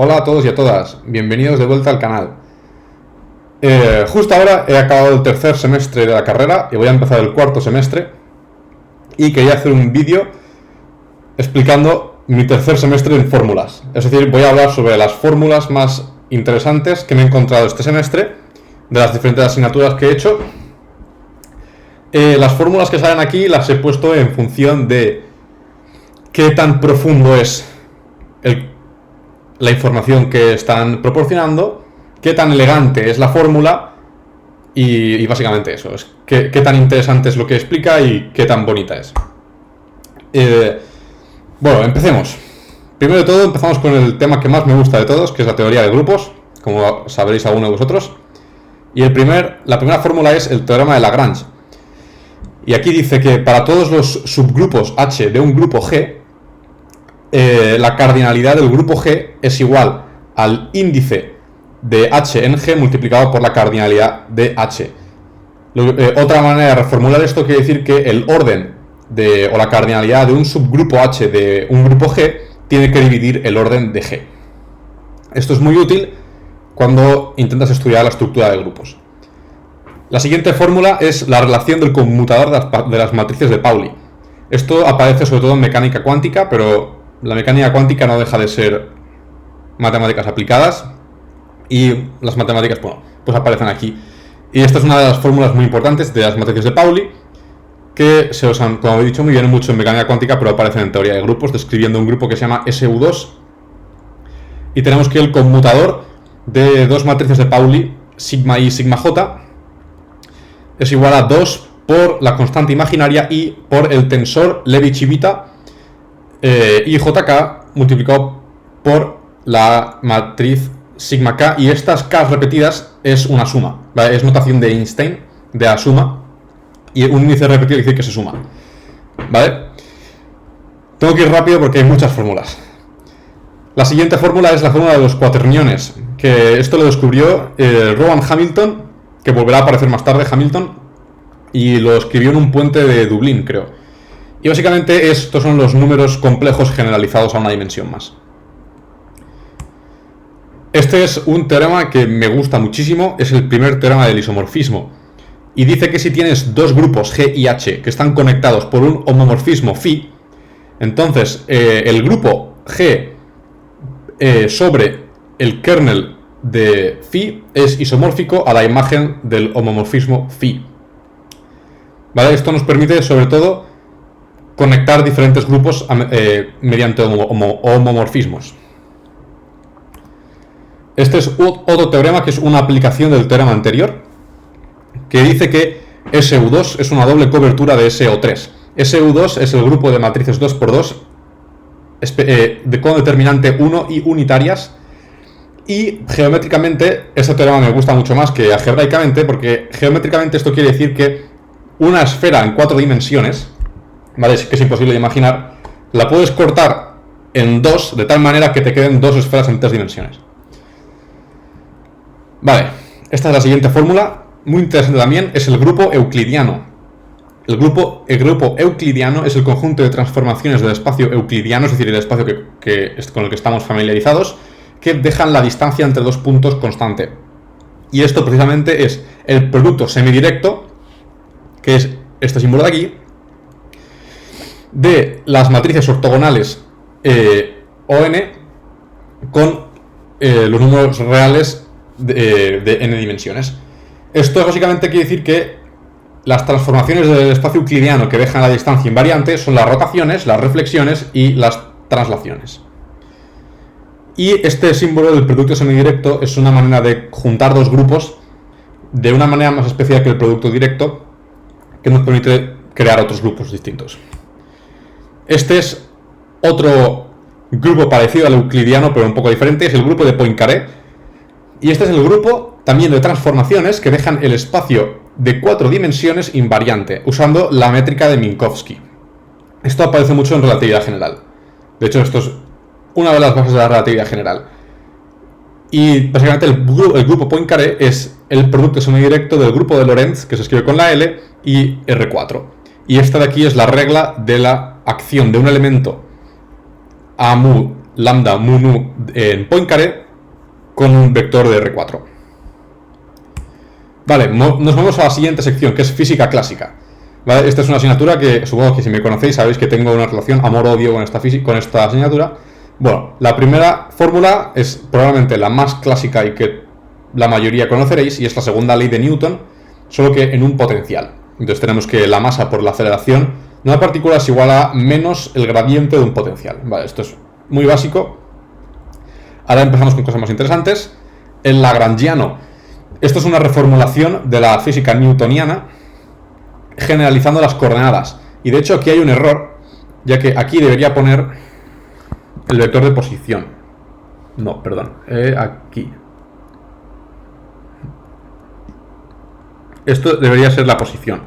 Hola a todos y a todas, bienvenidos de vuelta al canal. Justo ahora he acabado el tercer semestre de la carrera y voy a empezar el cuarto semestre. Y quería hacer un vídeo explicando mi tercer semestre en fórmulas. Es decir, voy a hablar sobre las fórmulas más interesantes que me he encontrado este semestre, de las diferentes asignaturas que he hecho. Las fórmulas que salen aquí las he puesto en función de qué tan profundo es la información que están proporcionando, qué tan elegante es la fórmula y básicamente eso, es qué tan interesante es lo que explica y qué tan bonita es. Bueno, empecemos. Primero de todo empezamos con el tema que más me gusta de todos, que es la teoría de grupos, como sabréis alguno de vosotros. Y la primera fórmula es el teorema de Lagrange. Y aquí dice que para todos los subgrupos H de un grupo G, la cardinalidad del grupo G es igual al índice de H en G multiplicado por la cardinalidad de H. Otra manera de reformular esto quiere decir que el orden o la cardinalidad de un subgrupo H de un grupo G tiene que dividir el orden de G. Esto es muy útil cuando intentas estudiar la estructura de grupos. La siguiente fórmula es la relación del conmutador de las matrices de Pauli. Esto aparece sobre todo en mecánica cuántica, pero la mecánica cuántica no deja de ser matemáticas aplicadas y las matemáticas, bueno, pues aparecen aquí. Y esta es una de las fórmulas muy importantes de las matrices de Pauli que se usan, como he dicho, muy bien mucho en mecánica cuántica, pero aparecen en teoría de grupos, describiendo un grupo que se llama SU2. Y tenemos que el conmutador de dos matrices de Pauli, sigma y sigma j, es igual a 2 por la constante imaginaria y por el tensor Levi-Civita IJK multiplicado por la matriz sigma k, y estas k repetidas es una suma, ¿vale? Es notación de Einstein, de la suma, y un índice repetido quiere decir que se suma, ¿vale? Tengo que ir rápido porque hay muchas fórmulas. La siguiente fórmula es la fórmula de los cuaterniones, que esto lo descubrió Rowan Hamilton, que volverá a aparecer más tarde, Hamilton, y lo escribió en un puente de Dublín, creo. Y básicamente estos son los números complejos generalizados a una dimensión más. Este es un teorema que me gusta muchísimo, es el primer teorema del isomorfismo. Y dice que si tienes dos grupos G y H que están conectados por un homomorfismo phi, entonces el grupo G sobre el kernel de phi es isomórfico a la imagen del homomorfismo phi. ¿Vale? Esto nos permite sobre todo conectar diferentes grupos mediante homomorfismos. Este es otro teorema que es una aplicación del teorema anterior, que dice que SU2 es una doble cobertura de SO3. SU2 es el grupo de matrices 2×2 con determinante 1 y unitarias. Y geométricamente, este teorema me gusta mucho más que algebraicamente, porque geométricamente esto quiere decir que una esfera en 4 dimensiones, ¿vale? Que es imposible de imaginar, la puedes cortar en 2 de tal manera que te queden 2 esferas en 3 dimensiones. Vale, esta es la siguiente fórmula, muy interesante también, es el grupo euclidiano. El grupo euclidiano es el conjunto de transformaciones del espacio euclidiano, es decir, el espacio con el que estamos familiarizados, que dejan la distancia entre dos puntos constante. Y esto precisamente es el producto semidirecto, que es este símbolo de aquí, de las matrices ortogonales ON con los números reales de n dimensiones. Esto básicamente quiere decir que las transformaciones del espacio euclidiano que dejan la distancia invariante son las rotaciones, las reflexiones y las traslaciones. Y este símbolo del producto semidirecto es una manera de juntar dos grupos de una manera más especial que el producto directo, que nos permite crear otros grupos distintos. Este es otro grupo parecido al euclidiano, pero un poco diferente, es el grupo de Poincaré. Y este es el grupo también de transformaciones que dejan el espacio de 4 dimensiones invariante, usando la métrica de Minkowski. Esto aparece mucho en relatividad general. De hecho, esto es una de las bases de la relatividad general. Y básicamente el grupo Poincaré es el producto semidirecto del grupo de Lorentz, que se escribe con la L, y R4. Y esta de aquí es la regla de la acción de un elemento a mu lambda mu nu en Poincaré con un vector de R4. Vale, nos movemos a la siguiente sección, que es física clásica. ¿Vale? Esta es una asignatura que supongo que si me conocéis sabéis que tengo una relación amor-odio con esta asignatura. Bueno, la primera fórmula es probablemente la más clásica y que la mayoría conoceréis, y es la segunda ley de Newton, solo que en un potencial. Entonces tenemos que la masa por la aceleración de una partícula es igual a menos el gradiente de un potencial. Vale, esto es muy básico. Ahora empezamos con cosas más interesantes. El lagrangiano. Esto es una reformulación de la física newtoniana generalizando las coordenadas. Y de hecho aquí hay un error, ya que aquí debería poner el vector de posición. No, perdón. Aquí. Esto debería ser la posición.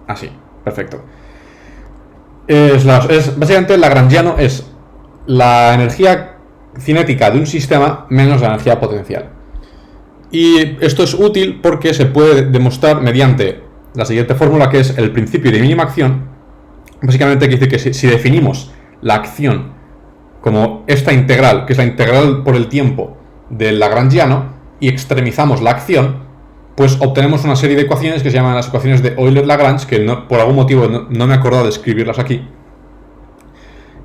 Así, perfecto. Básicamente el lagrangiano es la energía cinética de un sistema menos la energía potencial. Y esto es útil porque se puede demostrar mediante la siguiente fórmula, que es el principio de mínima acción. Básicamente quiere decir que si definimos la acción como esta integral, que es la integral por el tiempo del lagrangiano, y extremizamos la acción, pues obtenemos una serie de ecuaciones que se llaman las ecuaciones de Euler-Lagrange, que por algún motivo no me he acordado de escribirlas aquí,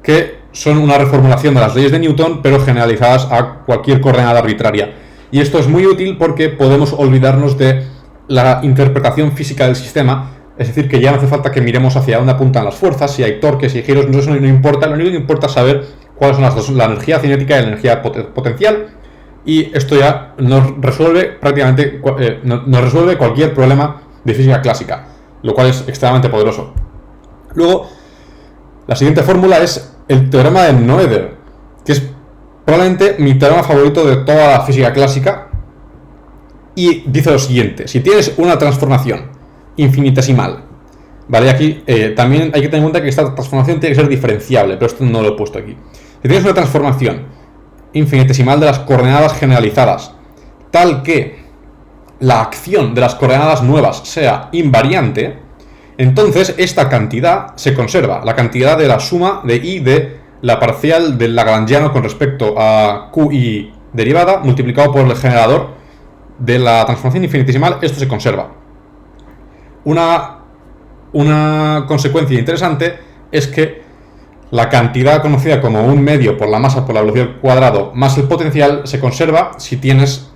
que son una reformulación de las leyes de Newton, pero generalizadas a cualquier coordenada arbitraria. Y esto es muy útil porque podemos olvidarnos de la interpretación física del sistema. Es decir, que ya no hace falta que miremos hacia dónde apuntan las fuerzas, si hay torques, si hay giros, eso no importa. Lo único que importa es saber cuáles son las dos, la energía cinética y la energía potencial. Y esto ya nos resuelve nos resuelve cualquier problema de física clásica, lo cual es extremadamente poderoso. Luego, la siguiente fórmula es el teorema de Noether, que es probablemente mi teorema favorito de toda la física clásica. Y dice lo siguiente: si tienes una transformación infinitesimal, vale, aquí también hay que tener en cuenta que esta transformación tiene que ser diferenciable, pero esto no lo he puesto aquí. Si tienes una transformación infinitesimal de las coordenadas generalizadas, tal que la acción de las coordenadas nuevas sea invariante, entonces esta cantidad se conserva, la cantidad de la suma de i de la parcial del lagrangiano con respecto a qi derivada multiplicado por el generador de la transformación infinitesimal. Esto se conserva. Una consecuencia interesante es que la cantidad conocida como un medio por la masa por la velocidad al cuadrado más el potencial se conserva si tienes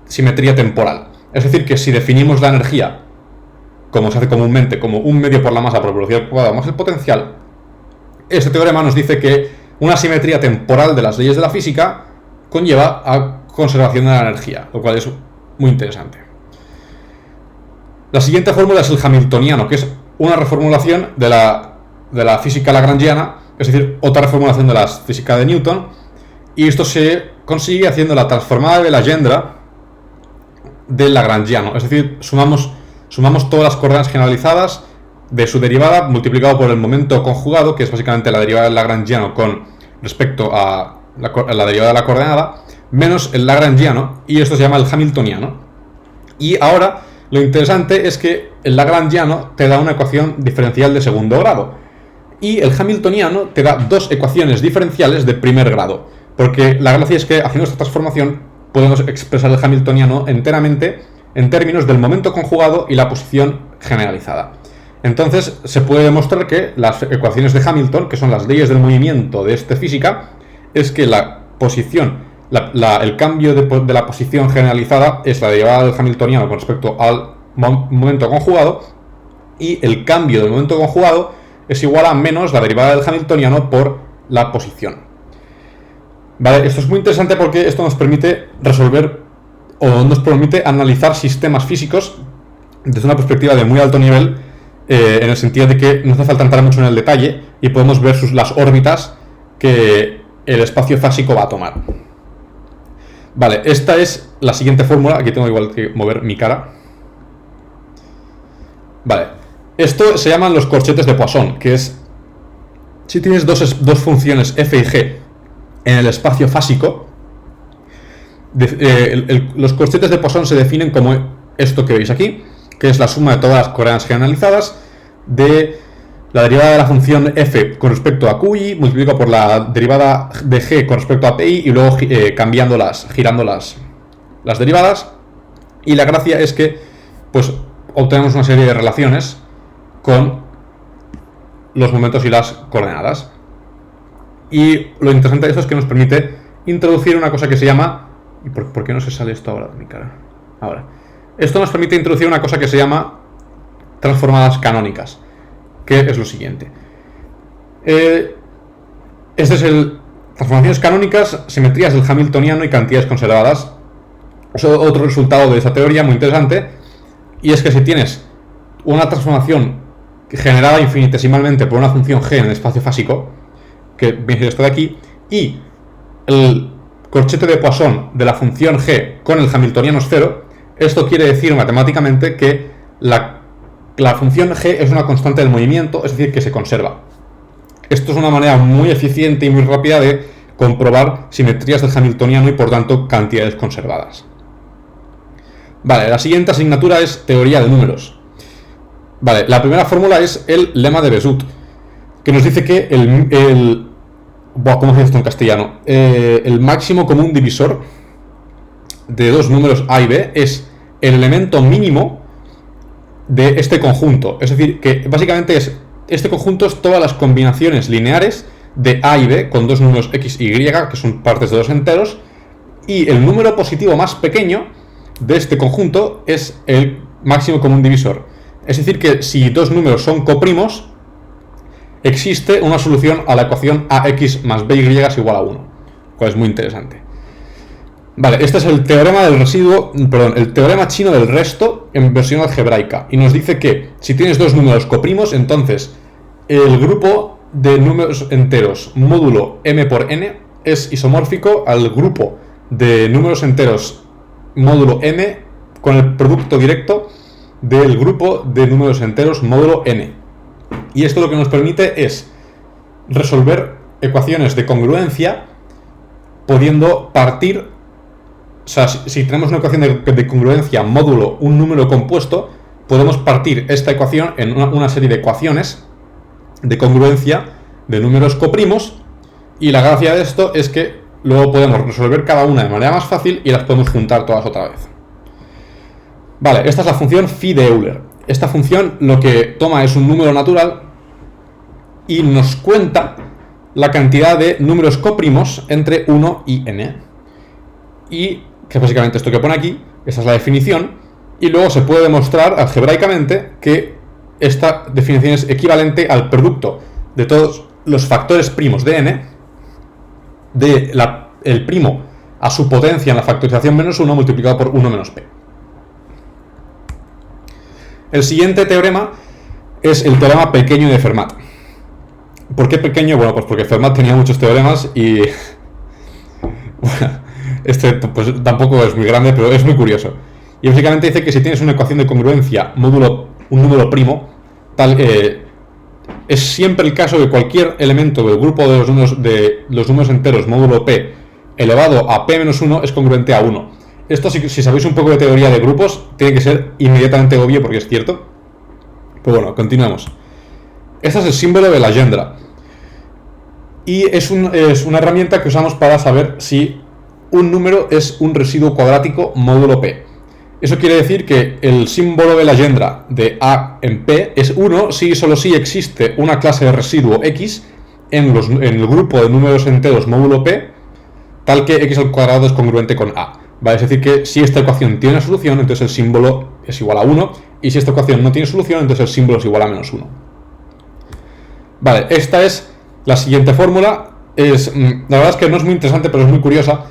simetría temporal. Es decir, que si definimos la energía, como se hace comúnmente, como un medio por la masa por la velocidad al cuadrado más el potencial, este teorema nos dice que una simetría temporal de las leyes de la física conlleva a conservación de la energía, lo cual es muy interesante. La siguiente fórmula es el hamiltoniano, que es una reformulación de la física lagrangiana, es decir, otra reformulación de la física de Newton, y esto se consigue haciendo la transformada de Legendre del lagrangiano, es decir, sumamos todas las coordenadas generalizadas de su derivada multiplicado por el momento conjugado, que es básicamente la derivada del lagrangiano con respecto a la derivada de la coordenada, menos el lagrangiano, y esto se llama el hamiltoniano. Y ahora lo interesante es que el lagrangiano te da una ecuación diferencial de segundo grado y el hamiltoniano te da dos ecuaciones diferenciales de primer grado, porque la gracia es que haciendo esta transformación podemos expresar el hamiltoniano enteramente en términos del momento conjugado y la posición generalizada. Entonces se puede demostrar que las ecuaciones de Hamilton, que son las leyes del movimiento de esta física, es que la posición, el cambio de la posición generalizada es la derivada del hamiltoniano con respecto al momento conjugado, y el cambio del momento conjugado es igual a menos la derivada del hamiltoniano por la posición. Vale, esto es muy interesante porque esto nos permite resolver o nos permite analizar sistemas físicos desde una perspectiva de muy alto nivel, en el sentido de que no hace falta entrar mucho en el detalle y podemos ver las órbitas que el espacio fásico va a tomar. Vale, esta es la siguiente fórmula. Aquí tengo igual que mover mi cara. Vale, esto se llaman los corchetes de Poisson, que es si tienes dos funciones f y g en el espacio fásico, los corchetes de Poisson se definen como esto que veis aquí, que es la suma de todas las coordenadas generalizadas de la derivada de la función f con respecto a qi, multiplico por la derivada de g con respecto a pi y luego girando las derivadas. Y la gracia es que pues obtenemos una serie de relaciones con los momentos y las coordenadas. Y lo interesante de esto es que nos permite introducir una cosa que se llama... ¿Y por qué no se sale esto ahora de mi cara? Ahora. Esto nos permite introducir una cosa que se llama transformadas canónicas, que es lo siguiente. Este es el transformaciones canónicas, simetrías del Hamiltoniano y cantidades conservadas. Es otro resultado de esta teoría muy interesante, y es que si tienes una transformación generada infinitesimalmente por una función g en el espacio fásico, que viene a ser esto de aquí, y el corchete de Poisson de la función g con el Hamiltoniano es cero, esto quiere decir matemáticamente que la función g es una constante del movimiento, es decir, que se conserva. Esto es una manera muy eficiente y muy rápida de comprobar simetrías del Hamiltoniano y por tanto cantidades conservadas. Vale, la siguiente asignatura es teoría de números. Vale, la primera fórmula es el lema de Bézout, que nos dice que ¿cómo se dice esto en castellano? El máximo común divisor de dos números a y b es el elemento mínimo de este conjunto. Es decir, que básicamente este conjunto es todas las combinaciones lineares de a y b con dos números x y y, que son partes de dos enteros, y el número positivo más pequeño de este conjunto es el máximo común divisor. Es decir, que si dos números son coprimos, existe una solución a la ecuación ax más by es igual a 1, cual es muy interesante. Vale, este es el teorema del residuo, perdón, el teorema chino del resto en versión algebraica, y nos dice que si tienes dos números coprimos, entonces el grupo de números enteros módulo m por n es isomórfico al grupo de números enteros módulo m con el producto directo del grupo de números enteros módulo n. Y esto lo que nos permite es resolver ecuaciones de congruencia pudiendo partir, o sea, si tenemos una ecuación de congruencia módulo un número compuesto, podemos partir esta ecuación en una serie de ecuaciones de congruencia de números coprimos, y la gracia de esto es que luego podemos resolver cada una de manera más fácil y las podemos juntar todas otra vez. Vale, esta es la función phi de Euler. Esta función lo que toma es un número natural y nos cuenta la cantidad de números coprimos entre 1 y n. Y que es básicamente esto que pone aquí, esta es la definición, y luego se puede demostrar algebraicamente que esta definición es equivalente al producto de todos los factores primos de n, el primo a su potencia en la factorización menos 1 multiplicado por 1 menos p. El siguiente teorema es el teorema pequeño de Fermat. ¿Por qué pequeño? Bueno, pues porque Fermat tenía muchos teoremas y... bueno, este pues tampoco es muy grande, pero es muy curioso. Y básicamente dice que si tienes una ecuación de congruencia módulo un número primo, es siempre el caso que cualquier elemento del grupo de los números enteros módulo p elevado a p-1 es congruente a 1. Esto, si sabéis un poco de teoría de grupos, tiene que ser inmediatamente obvio porque es cierto. Pero bueno, continuamos. Este es el símbolo de Legendre. Y es una herramienta que usamos para saber si un número es un residuo cuadrático módulo p. Eso quiere decir que el símbolo de Legendre de A en P es 1 si y solo si existe una clase de residuo x en el grupo de números enteros módulo p, tal que x al cuadrado es congruente con A. Vale, es decir que si esta ecuación tiene una solución, entonces el símbolo es igual a 1, y si esta ecuación no tiene solución, entonces el símbolo es igual a menos 1. Vale, esta es la siguiente fórmula. La verdad es que no es muy interesante, pero es muy curiosa,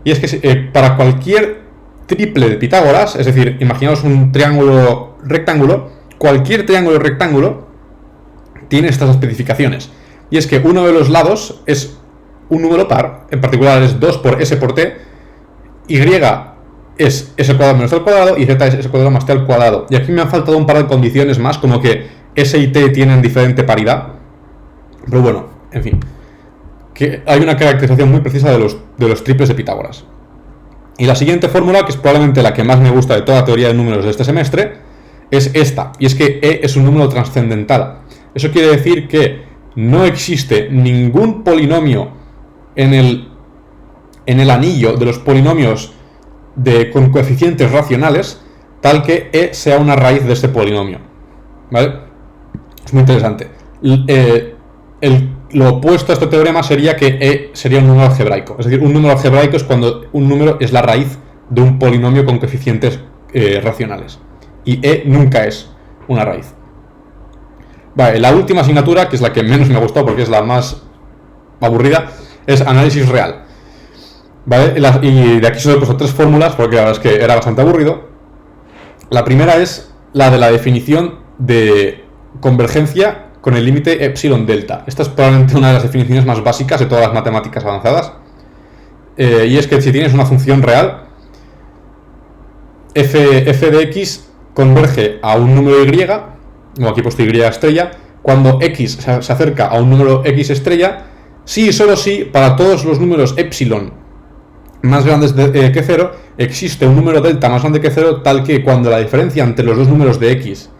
y es que para cualquier triple de Pitágoras, es decir, imaginaos un triángulo rectángulo, cualquier triángulo rectángulo tiene estas especificaciones, y es que uno de los lados es un número par, en particular es 2 por s por t, y es s al cuadrado menos t al cuadrado y z es s al cuadrado más t al cuadrado. Y aquí me han faltado un par de condiciones más, como que s y t tienen diferente paridad, pero bueno, en fin, que hay una caracterización muy precisa de los triples de Pitágoras. Y la siguiente fórmula, que es probablemente la que más me gusta de toda la teoría de números de este semestre, es esta, y es que E es un número trascendental. Eso quiere decir que no existe ningún polinomio en el anillo de los polinomios con coeficientes racionales tal que e sea una raíz de este polinomio, ¿vale? Es muy interesante. Lo opuesto a este teorema sería que e sería un número algebraico. Es decir, un número algebraico es cuando un número es la raíz de un polinomio con coeficientes racionales. Y e nunca es una raíz. Vale, la última asignatura, que es la que menos me ha gustado porque es la más aburrida, es análisis real. ¿Vale? Y de aquí solo he puesto 3 fórmulas porque la verdad es que era bastante aburrido. La primera es la de la definición de convergencia con el límite epsilon delta. Esta es probablemente una de las definiciones más básicas de todas las matemáticas avanzadas. Y es que si tienes una función real, f de x converge a un número y, como aquí he puesto y estrella, cuando x se acerca a un número x estrella, si y solo si para todos los números epsilon más grandes que 0, existe un número delta más grande que 0, tal que cuando la diferencia entre los dos números de x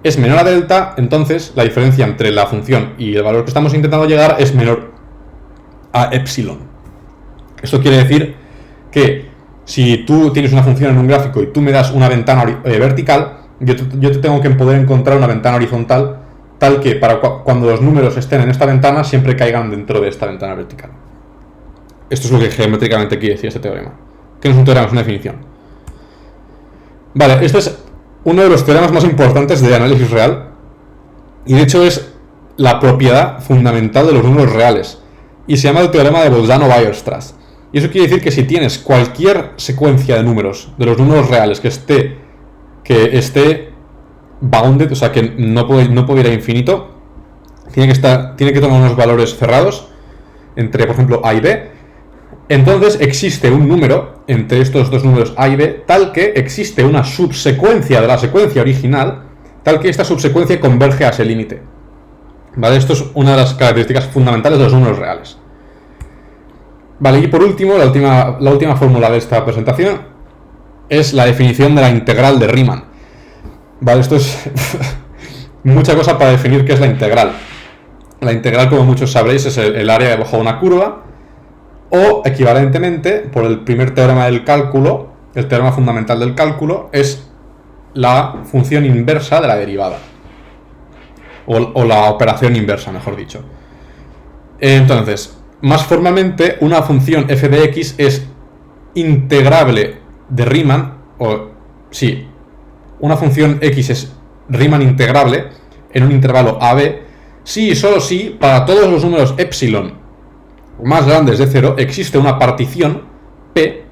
es menor a delta, entonces la diferencia entre la función y el valor que estamos intentando llegar es menor a epsilon. Esto quiere decir que si tú tienes una función en un gráfico y tú me das una ventana vertical, yo te tengo que poder encontrar una ventana horizontal tal que para cuando los números estén en esta ventana siempre caigan dentro de esta ventana vertical. Esto es lo que geométricamente quiere decir este teorema. Que no es un teorema, es una definición. Vale, este es uno de los teoremas más importantes de análisis real. Y de hecho es la propiedad fundamental de los números reales. Y se llama el teorema de Bolzano-Weierstrass. Y eso quiere decir que si tienes cualquier secuencia de números, de los números reales, que esté bounded, o sea que no puede ir a infinito, tiene que tomar unos valores cerrados entre, por ejemplo, a y b. Entonces existe un número entre estos dos números a y b tal que existe una subsecuencia de la secuencia original tal que esta subsecuencia converge a ese límite. ¿Vale? Esto es una de las características fundamentales de los números reales. Vale, y por último, la última fórmula de esta presentación es la definición de la integral de Riemann. Vale, esto es mucha cosa para definir qué es la integral. La integral, como muchos sabréis, es el área debajo de una curva. O, equivalentemente, por el primer teorema del cálculo, el teorema fundamental del cálculo, es la función inversa de la derivada. O la operación inversa, mejor dicho. Entonces, más formalmente, una función f de x es integrable de Riemann, una función x es Riemann integrable en un intervalo a-b, si y solo si, para todos los números epsilon más grandes de 0, existe una partición P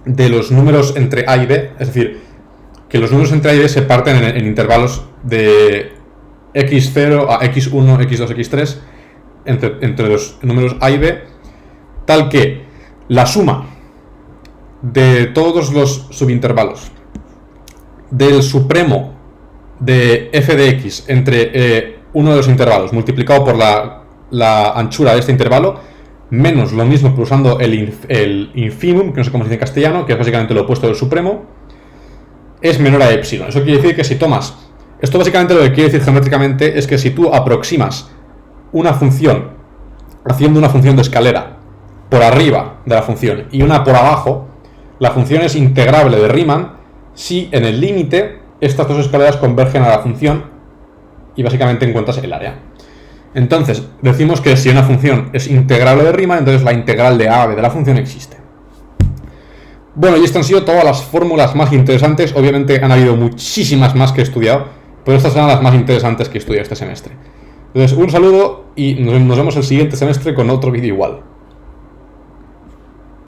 de los números entre A y B, es decir, que los números entre A y B se parten en intervalos de x0 a x1, x2, x3, entre los números A y B, tal que la suma de todos los subintervalos del supremo de f de x entre uno de los intervalos multiplicado por la anchura de este intervalo, menos lo mismo pero usando el infimum, que no sé cómo se dice en castellano, que es básicamente lo opuesto del supremo, es menor a epsilon. Eso quiere decir que si tomas... Esto básicamente lo que quiere decir geométricamente es que si tú aproximas una función haciendo una función de escalera por arriba de la función y una por abajo, la función es integrable de Riemann si en el límite estas dos escaleras convergen a la función y básicamente encuentras el área. Entonces, decimos que si una función es integrable de Riemann, entonces la integral de a a b de la función existe. Bueno, y estas han sido todas las fórmulas más interesantes. Obviamente han habido muchísimas más que he estudiado, pero estas eran las más interesantes que he estudiado este semestre. Entonces, un saludo y nos vemos el siguiente semestre con otro vídeo igual.